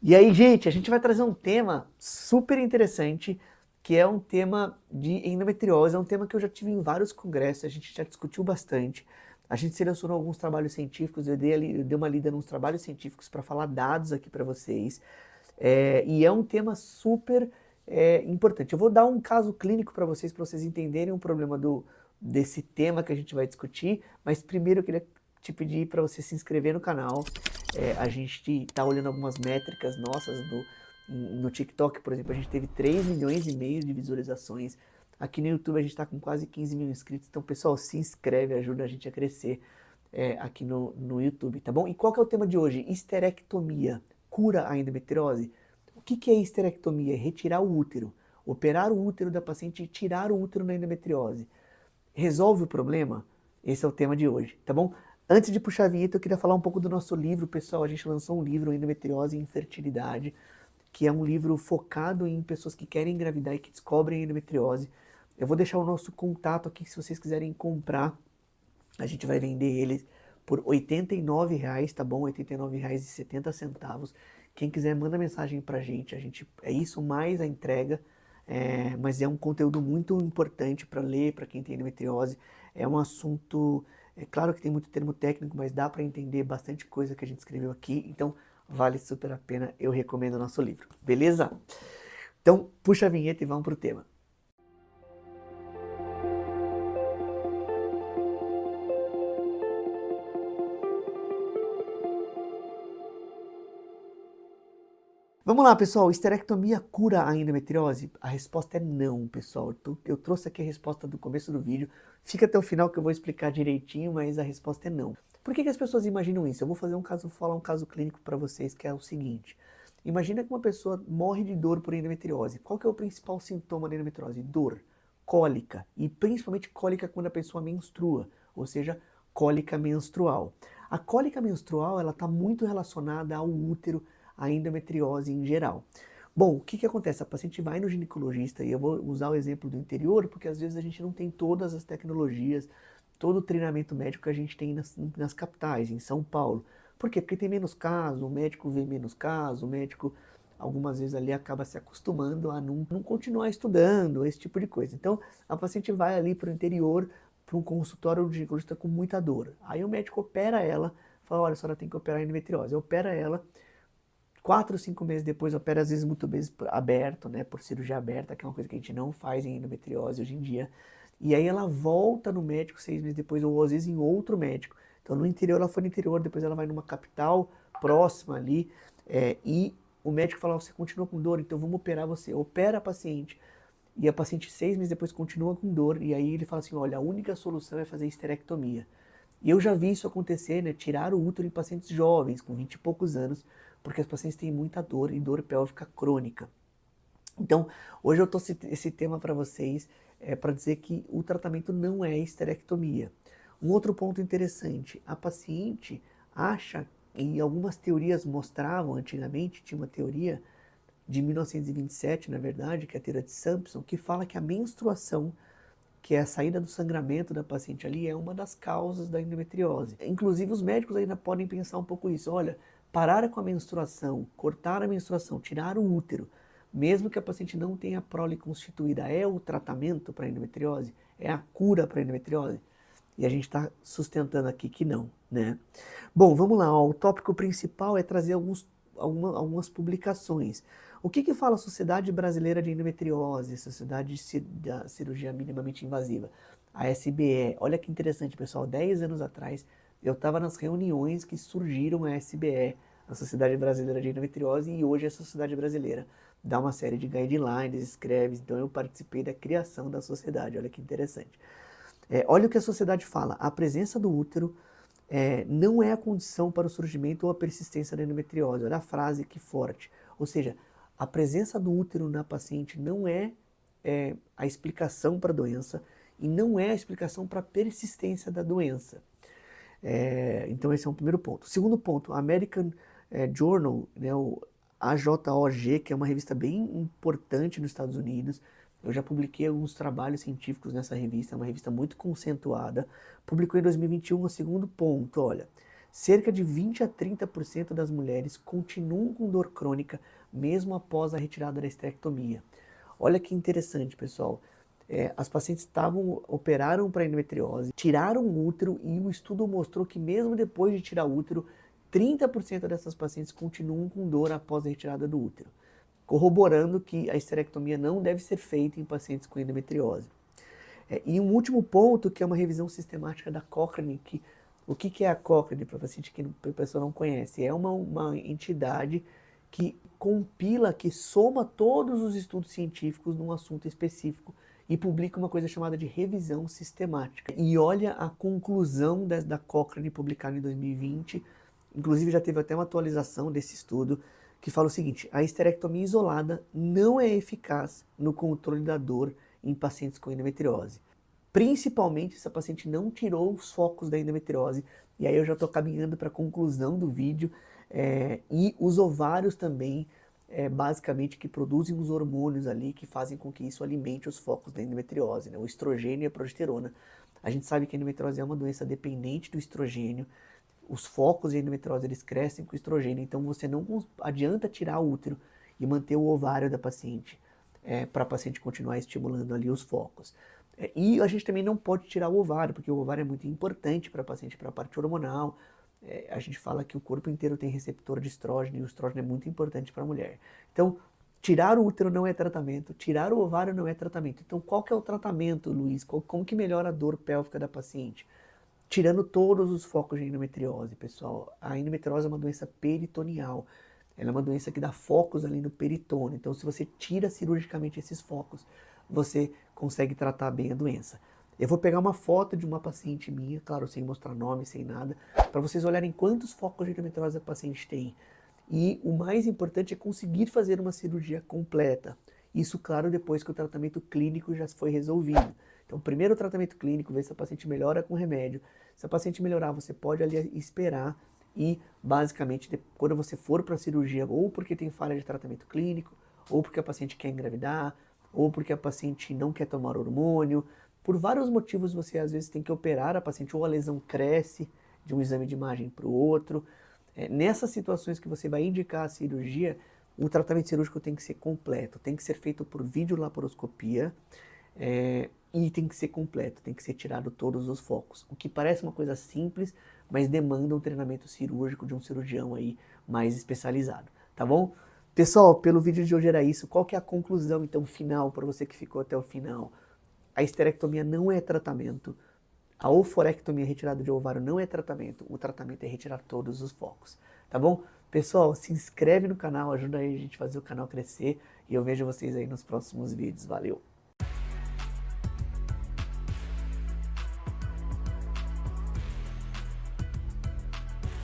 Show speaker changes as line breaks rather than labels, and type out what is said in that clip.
E aí, gente, a gente vai trazer um tema super interessante, que é um tema de endometriose. É um tema que eu já tive em vários congressos, a gente já discutiu bastante. A gente selecionou alguns trabalhos científicos, eu dei uma lida nos trabalhos científicos para falar dados aqui para vocês. E é um tema super importante. Eu vou dar um caso clínico para vocês entenderem o problema desse tema que a gente vai discutir, mas primeiro eu queria te pedir para você se inscrever no canal. A gente está olhando algumas métricas nossas no TikTok, por exemplo, a gente teve 3 milhões e meio de visualizações. Aqui no YouTube a gente está com quase 15 mil inscritos. Então, pessoal, se inscreve, ajuda a gente a crescer aqui no YouTube, tá bom? E qual que é o tema de hoje? Histerectomia. Cura a endometriose? O que é histerectomia? É retirar o útero. Operar o útero da paciente e tirar o útero na endometriose. Resolve o problema? Esse é o tema de hoje, tá bom? Antes de puxar a vinheta, eu queria falar um pouco do nosso livro, pessoal. A gente lançou um livro, Endometriose e Infertilidade, que é um livro focado em pessoas que querem engravidar e que descobrem endometriose. Eu vou deixar o nosso contato aqui, se vocês quiserem comprar. A gente vai vender ele por R$ 89, tá bom? R$ 89,70. Quem quiser, manda mensagem pra gente. É isso mais a entrega. Mas é um conteúdo muito importante para ler, para quem tem endometriose. É um assunto, é claro que tem muito termo técnico, mas dá para entender bastante coisa que a gente escreveu aqui. Então, vale super a pena. Eu recomendo o nosso livro. Beleza? Então, puxa a vinheta e vamos pro tema. Vamos lá, pessoal. Esterectomia cura a endometriose? A resposta é não, pessoal. Eu trouxe aqui a resposta do começo do vídeo. Fica até o final que eu vou explicar direitinho, mas a resposta é não. Por que as pessoas imaginam isso? Eu vou falar um caso clínico para vocês, que é o seguinte. Imagina que uma pessoa morre de dor por endometriose. Qual que é o principal sintoma da endometriose? Dor, cólica, e principalmente cólica quando a pessoa menstrua, ou seja, cólica menstrual. A cólica menstrual, ela está muito relacionada ao útero, a endometriose em geral. Bom, o que acontece? A paciente vai no ginecologista, e eu vou usar o exemplo do interior, porque às vezes a gente não tem todas as tecnologias, todo o treinamento médico que a gente tem nas capitais, em São Paulo. Por quê? Porque tem menos casos, o médico vê menos casos, o médico algumas vezes ali acaba se acostumando a não continuar estudando, esse tipo de coisa. Então, a paciente vai ali para o interior, para um consultório de ginecologista com muita dor. Aí o médico opera ela, fala, olha, a senhora tem que operar a endometriose. Opera ela, 4 ou 5 meses depois opera às vezes muito vezes aberto, né, por cirurgia aberta, que é uma coisa que a gente não faz em endometriose hoje em dia. E aí ela volta no médico 6 meses depois, ou às vezes em outro médico. Então no interior, ela foi no interior, depois ela vai numa capital próxima ali, e o médico fala, você continua com dor, então vamos operar você. Opera a paciente. E a paciente 6 meses depois continua com dor, e aí ele fala assim, olha, a única solução é fazer histerectomia. E eu já vi isso acontecer, né? Tirar o útero em pacientes jovens, com 20 e poucos anos, porque as pacientes têm muita dor e dor pélvica crônica. Então, hoje eu trouxe esse tema para vocês para dizer que o tratamento não é esterectomia. Um outro ponto interessante, a paciente acha, e algumas teorias mostravam antigamente, tinha uma teoria de 1927, na verdade, que é a teoria de Sampson, que fala que a menstruação, que é a saída do sangramento da paciente ali, é uma das causas da endometriose. Inclusive, os médicos ainda podem pensar um pouco isso. Olha, parar com a menstruação, cortar a menstruação, tirar o útero, mesmo que a paciente não tenha prole constituída, é o tratamento para a endometriose? É a cura para a endometriose? E a gente está sustentando aqui que não, né? Bom, vamos lá. Ó, o tópico principal é trazer algumas publicações. O que fala a Sociedade Brasileira de Endometriose, Sociedade da Cirurgia Minimamente Invasiva, a SBE? Olha que interessante, pessoal. 10 anos atrás, eu estava nas reuniões que surgiram a SBE, a Sociedade Brasileira de Endometriose, e hoje a Sociedade Brasileira dá uma série de guidelines, escreve. Então eu participei da criação da sociedade. Olha que interessante. Olha o que a sociedade fala. A presença do útero não é a condição para o surgimento ou a persistência da endometriose. Olha a frase que forte. Ou seja, a presença do útero na paciente não é a explicação para a doença e não é a explicação para a persistência da doença. Então esse é um primeiro ponto. Segundo ponto, American Journal, né, o AJOG, que é uma revista bem importante nos Estados Unidos. Eu já publiquei alguns trabalhos científicos nessa revista, é uma revista muito conceituada. Publicou em 2021 o segundo ponto, olha. cerca de 20 a 30% das mulheres continuam com dor crônica mesmo após a retirada da esterectomia. Olha que interessante, pessoal. As pacientes operaram para endometriose, tiraram o útero e o estudo mostrou que mesmo depois de tirar o útero, 30% dessas pacientes continuam com dor após a retirada do útero, corroborando que a esterectomia não deve ser feita em pacientes com endometriose. E um último ponto, que é uma revisão sistemática da Cochrane, o que é a Cochrane, para paciente que a pessoa não conhece? É uma entidade que compila, que soma todos os estudos científicos num assunto específico e publica uma coisa chamada de revisão sistemática. E olha a conclusão da Cochrane publicada em 2020, inclusive já teve até uma atualização desse estudo, que fala o seguinte: a esterectomia isolada não é eficaz no controle da dor em pacientes com endometriose. Principalmente se a paciente não tirou os focos da endometriose. E aí eu já estou caminhando para a conclusão do vídeo. E os ovários também, basicamente, que produzem os hormônios ali que fazem com que isso alimente os focos da endometriose, né? O estrogênio e a progesterona. A gente sabe que a endometriose é uma doença dependente do estrogênio. Os focos de endometriose, eles crescem com estrogênio, então você não adianta tirar o útero e manter o ovário da paciente, para a paciente continuar estimulando ali os focos. E a gente também não pode tirar o ovário, porque o ovário é muito importante para a paciente, para a parte hormonal. A gente fala que o corpo inteiro tem receptor de estrógeno e o estrógeno é muito importante para a mulher. Então, tirar o útero não é tratamento, tirar o ovário não é tratamento. Então, qual que é o tratamento, Luiz? Como que melhora a dor pélvica da paciente? Tirando todos os focos de endometriose, pessoal. A endometriose é uma doença peritoneal. Ela é uma doença que dá focos ali no peritônio. Então, se você tira cirurgicamente esses focos, você consegue tratar bem a doença. Eu vou pegar uma foto de uma paciente minha, claro, sem mostrar nome, sem nada, para vocês olharem quantos focos de endometriose a paciente tem. E o mais importante é conseguir fazer uma cirurgia completa. Isso, claro, depois que o tratamento clínico já foi resolvido. Então, primeiro o tratamento clínico, ver se a paciente melhora com remédio. Se a paciente melhorar, você pode ali esperar e, basicamente, quando você for para a cirurgia, ou porque tem falha de tratamento clínico, ou porque a paciente quer engravidar, ou porque a paciente não quer tomar hormônio, por vários motivos você às vezes tem que operar a paciente, ou a lesão cresce de um exame de imagem para o outro. Nessas situações que você vai indicar a cirurgia, o tratamento cirúrgico tem que ser completo, tem que ser feito por videolaparoscopia, e tem que ser completo, tem que ser tirado todos os focos. O que parece uma coisa simples, mas demanda um treinamento cirúrgico de um cirurgião aí mais especializado, tá bom? Pessoal, pelo vídeo de hoje era isso. Qual que é a conclusão, então, final, para você que ficou até o final? A esterectomia não é tratamento. A oforectomia, retirada de ovário, não é tratamento. O tratamento é retirar todos os focos, tá bom? Pessoal, se inscreve no canal, ajuda aí a gente a fazer o canal crescer. E eu vejo vocês aí nos próximos vídeos. Valeu!